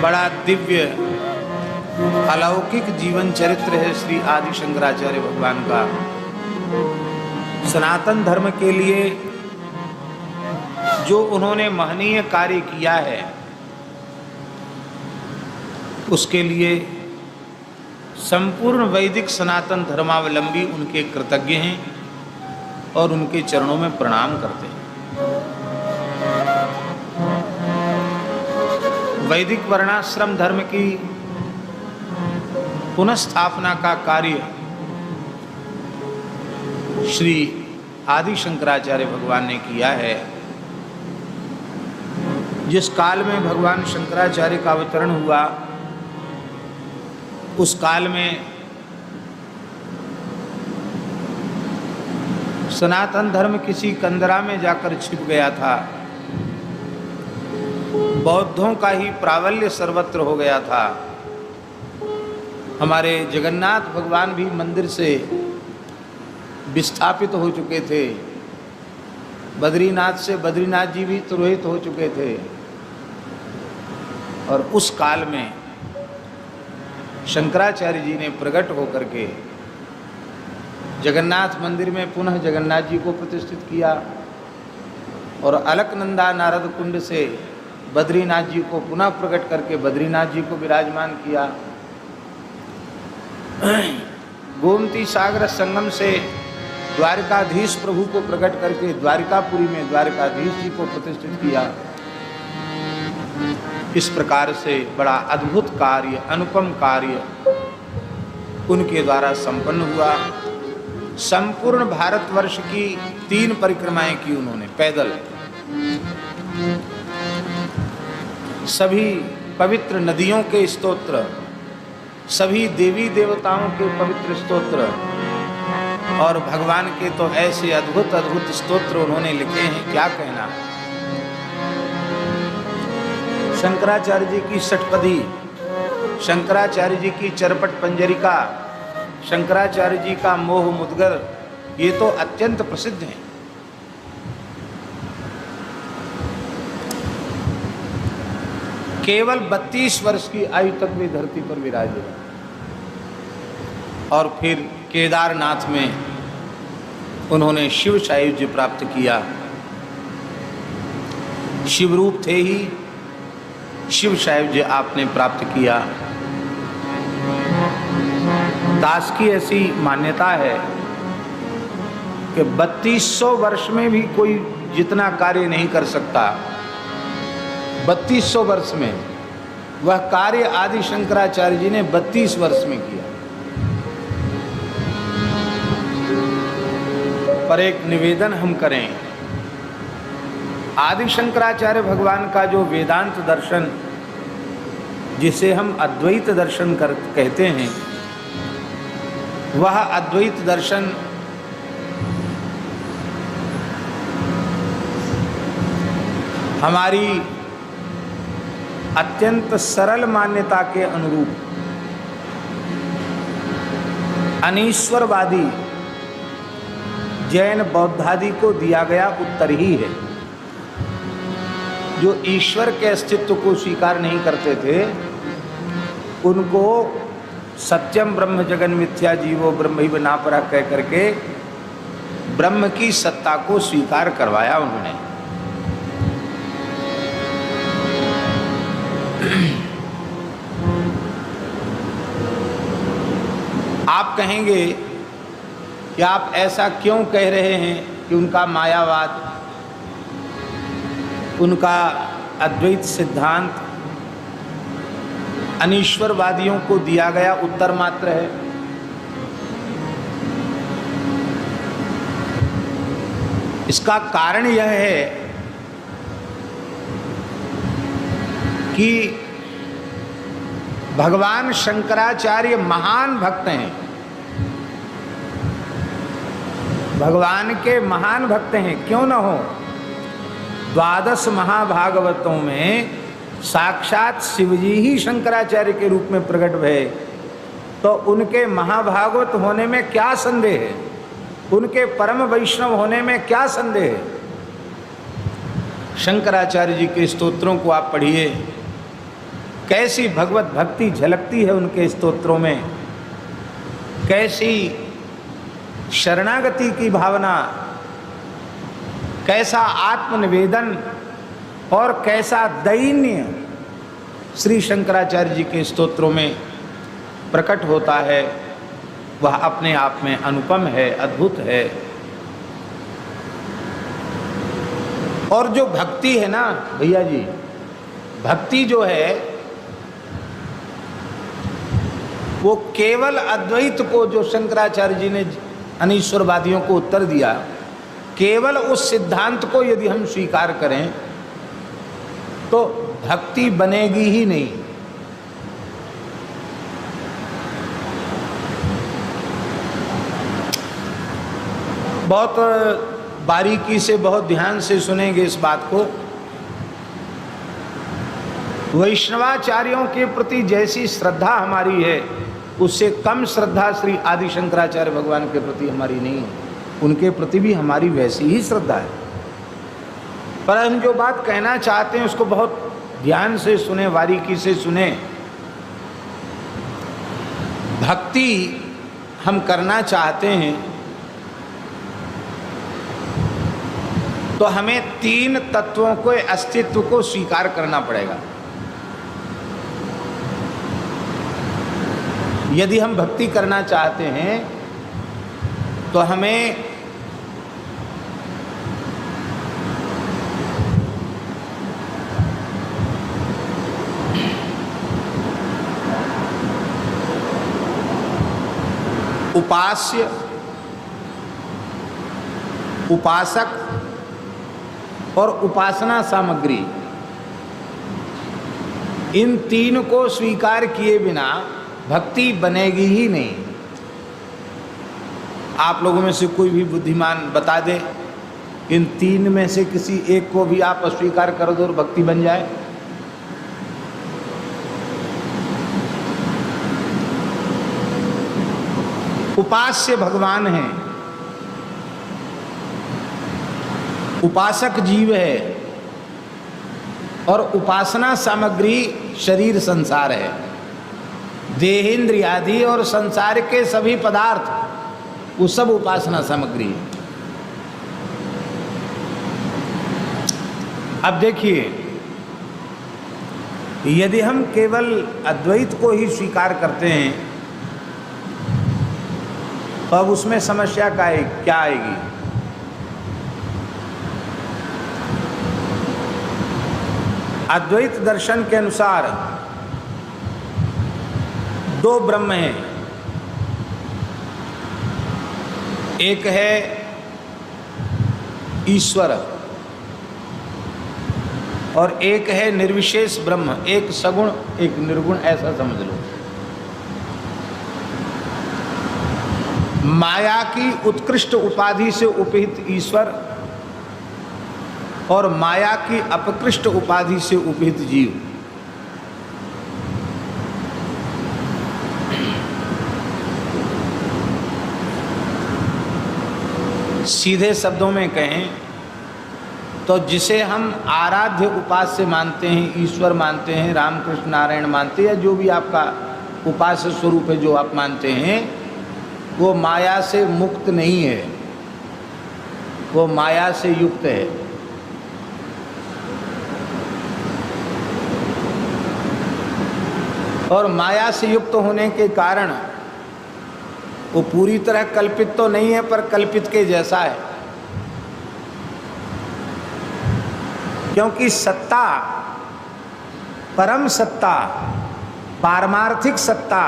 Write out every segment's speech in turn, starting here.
बड़ा दिव्य अलौकिक जीवन चरित्र है श्री आदि शंकराचार्य भगवान का। सनातन धर्म के लिए जो उन्होंने महनीय कार्य किया है, उसके लिए संपूर्ण वैदिक सनातन धर्मावलंबी उनके कृतज्ञ हैं और उनके चरणों में प्रणाम करते हैं। वैदिक वर्णाश्रम धर्म की पुनःस्थापना का कार्य श्री आदि शंकराचार्य भगवान ने किया है। जिस काल में भगवान शंकराचार्य का अवतरण हुआ, उस काल में सनातन धर्म किसी कंदरा में जाकर छिप गया था। बौद्धों का ही प्राबल्य सर्वत्र हो गया था। हमारे जगन्नाथ भगवान भी मंदिर से विस्थापित हो चुके थे। बद्रीनाथ से बद्रीनाथ जी भी तिरोहित हो चुके थे। और उस काल में शंकराचार्य जी ने प्रकट होकर के जगन्नाथ मंदिर में पुनः जगन्नाथ जी को प्रतिष्ठित किया और अलकनंदा नारद कुंड से बद्रीनाथ जी को पुनः प्रकट करके बद्रीनाथ जी को विराजमान किया। गोमती सागर संगम से द्वारकाधीश प्रभु को प्रकट करके द्वारकापुरी में द्वारकाधीश जी को प्रतिष्ठित किया। इस प्रकार से बड़ा अद्भुत कार्य, अनुपम कार्य उनके द्वारा संपन्न हुआ। संपूर्ण भारतवर्ष की 3 परिक्रमाएं की उन्होंने पैदल। सभी पवित्र नदियों के स्तोत्र, सभी देवी देवताओं के पवित्र स्तोत्र और भगवान के तो ऐसे अद्भुत अद्भुत स्तोत्र उन्होंने लिखे हैं, क्या कहना। शंकराचार्य जी की षटपदी, शंकराचार्य जी की चरपट पंजरिका, शंकराचार्य जी का मोह मुद्गर, ये तो अत्यंत प्रसिद्ध हैं। केवल 32 वर्ष की आयु तक भी धरती पर विराजे और फिर केदारनाथ में उन्होंने शिव सायुज्य प्राप्त किया। शिवरूप थे ही शिव सायुज्य आपने प्राप्त किया। दास की ऐसी मान्यता है कि 3200 वर्ष में भी कोई जितना कार्य नहीं कर सकता, 3200 वर्ष में वह कार्य आदि शंकराचार्य जी ने 32 वर्ष में किया। पर एक निवेदन हम करें, आदि शंकराचार्य भगवान का जो वेदांत दर्शन, जिसे हम अद्वैत दर्शन कहते हैं, वह अद्वैत दर्शन हमारी अत्यंत सरल मान्यता के अनुरूप अनीश्वरवादी जैन बौद्धादि को दिया गया उत्तर ही है। जो ईश्वर के अस्तित्व को स्वीकार नहीं करते थे, उनको सत्यम ब्रह्म जगन मिथ्या जीवो ब्रह्मैव नापरः कह करके ब्रह्म की सत्ता को स्वीकार करवाया उन्होंने। आप कहेंगे कि आप ऐसा क्यों कह रहे हैं कि उनका मायावाद, उनका अद्वैत सिद्धांत अनीश्वरवादियों को दिया गया उत्तर मात्र है। इसका कारण यह है कि भगवान शंकराचार्य महान भक्त हैं, भगवान के महान भक्त हैं, क्यों न हो। 12 महाभागवतों में साक्षात शिवजी ही शंकराचार्य के रूप में प्रकट भये, तो उनके महाभागवत होने में क्या संदेह है, उनके परम वैष्णव होने में क्या संदेह है। शंकराचार्य जी के स्तोत्रों को आप पढ़िए, कैसी भगवत भक्ति झलकती है उनके स्तोत्रों में, कैसी शरणागति की भावना, कैसा आत्मनिवेदन और कैसा दैन्य श्री शंकराचार्य जी के स्तोत्रों में प्रकट होता है, वह अपने आप में अनुपम है, अद्भुत है। और जो भक्ति है ना भैया जी, भक्ति जो है वो केवल अद्वैत को, जो शंकराचार्य जी ने अनीश्वरवादियों को उत्तर दिया, केवल उस सिद्धांत को यदि हम स्वीकार करें तो भक्ति बनेगी ही नहीं। बहुत बारीकी से, बहुत ध्यान से सुनेंगे इस बात को। वैष्णवाचार्यों के प्रति जैसी श्रद्धा हमारी है, उससे कम श्रद्धा श्री आदि शंकराचार्य भगवान के प्रति हमारी नहीं है। उनके प्रति भी हमारी वैसी ही श्रद्धा है, पर हम जो बात कहना चाहते हैं उसको बहुत ध्यान से सुने, बारीकी से सुने। भक्ति हम करना चाहते हैं तो हमें तीन तत्वों के अस्तित्व को स्वीकार करना पड़ेगा। यदि हम भक्ति करना चाहते हैं तो हमें उपास्य, उपासक और उपासना सामग्री, इन तीन को स्वीकार किए बिना भक्ति बनेगी ही नहीं। आप लोगों में से कोई भी बुद्धिमान बता दे, इन तीन में से किसी एक को भी आप अस्वीकार कर दो और भक्ति बन जाए। उपास्य भगवान है, उपासक जीव है और उपासना सामग्री शरीर संसार है। देहेंद्र आदि और संसार के सभी पदार्थ वो सब उपासना सामग्री है। अब देखिए, यदि हम केवल अद्वैत को ही स्वीकार करते हैं तो अब उसमें समस्या क्या आएगी? अद्वैत दर्शन के अनुसार दो ब्रह्म हैं, एक है ईश्वर और एक है निर्विशेष ब्रह्म, एक सगुण एक निर्गुण, ऐसा समझ लो। माया की उत्कृष्ट उपाधि से उपहित ईश्वर और माया की अपकृष्ट उपाधि से उपहित जीव। सीधे शब्दों में कहें तो जिसे हम आराध्य उपास्य मानते हैं, ईश्वर मानते हैं, रामकृष्ण नारायण मानते हैं, या जो भी आपका उपास्य स्वरूप है जो आप मानते हैं, वो माया से मुक्त नहीं है, वो माया से युक्त है। और माया से युक्त होने के कारण वो पूरी तरह कल्पित तो नहीं है, पर कल्पित के जैसा है। क्योंकि सत्ता, परम सत्ता, पारमार्थिक सत्ता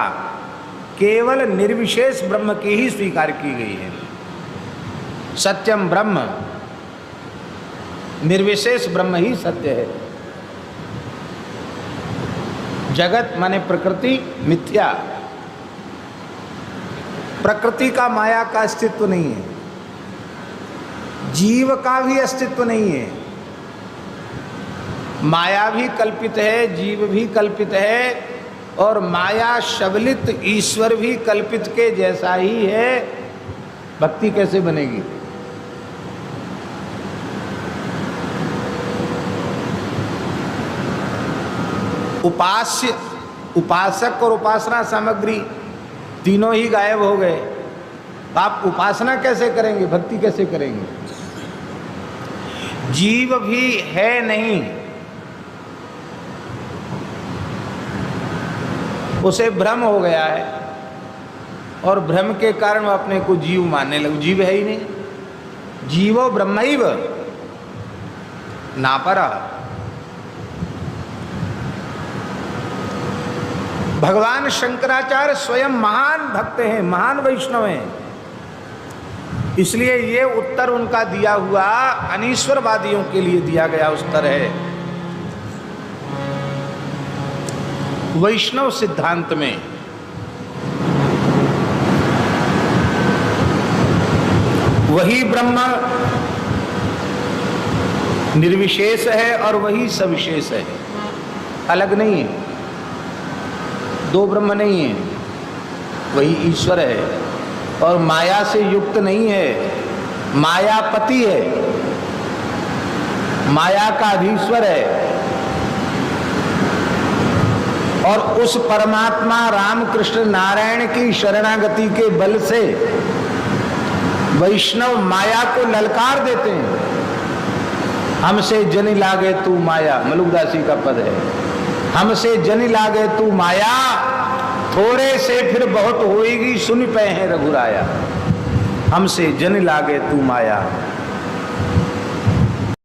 केवल निर्विशेष ब्रह्म की ही स्वीकार की गई है। सत्यम ब्रह्म, निर्विशेष ब्रह्म ही सत्य है। जगत माने प्रकृति मिथ्या, प्रकृति का माया का अस्तित्व नहीं है, जीव का भी अस्तित्व नहीं है। माया भी कल्पित है, जीव भी कल्पित है, और माया शबलित ईश्वर भी कल्पित के जैसा ही है। भक्ति कैसे बनेगी? उपास्य, उपासक और उपासना सामग्री तीनों ही गायब हो गए। आप उपासना कैसे करेंगे, भक्ति कैसे करेंगे? जीव भी है नहीं, उसे भ्रम हो गया है और भ्रम के कारण वह अपने को जीव मानने लगे। जीव है ही नहीं, जीवो ब्रह्मैव नापरा। भगवान शंकराचार्य स्वयं महान भक्त हैं, महान वैष्णव हैं, इसलिए ये उत्तर उनका दिया हुआ अनीश्वरवादियों के लिए दिया गया उत्तर है। वैष्णव सिद्धांत में वही ब्रह्म निर्विशेष है और वही सविशेष है, अलग नहीं है, दो ब्रह्म नहीं है। वही ईश्वर है और माया से युक्त नहीं है, मायापति है, माया का अधीश्वर है। और उस परमात्मा रामकृष्ण नारायण की शरणागति के बल से वैष्णव माया को ललकार देते हैं। हमसे जनि लागे तू माया, मलुकदासी का पद है, हमसे जनि लागे तू माया, थोड़े से फिर बहुत होएगी सुन पे हैं रघुराया। हमसे जनि लागे तू माया।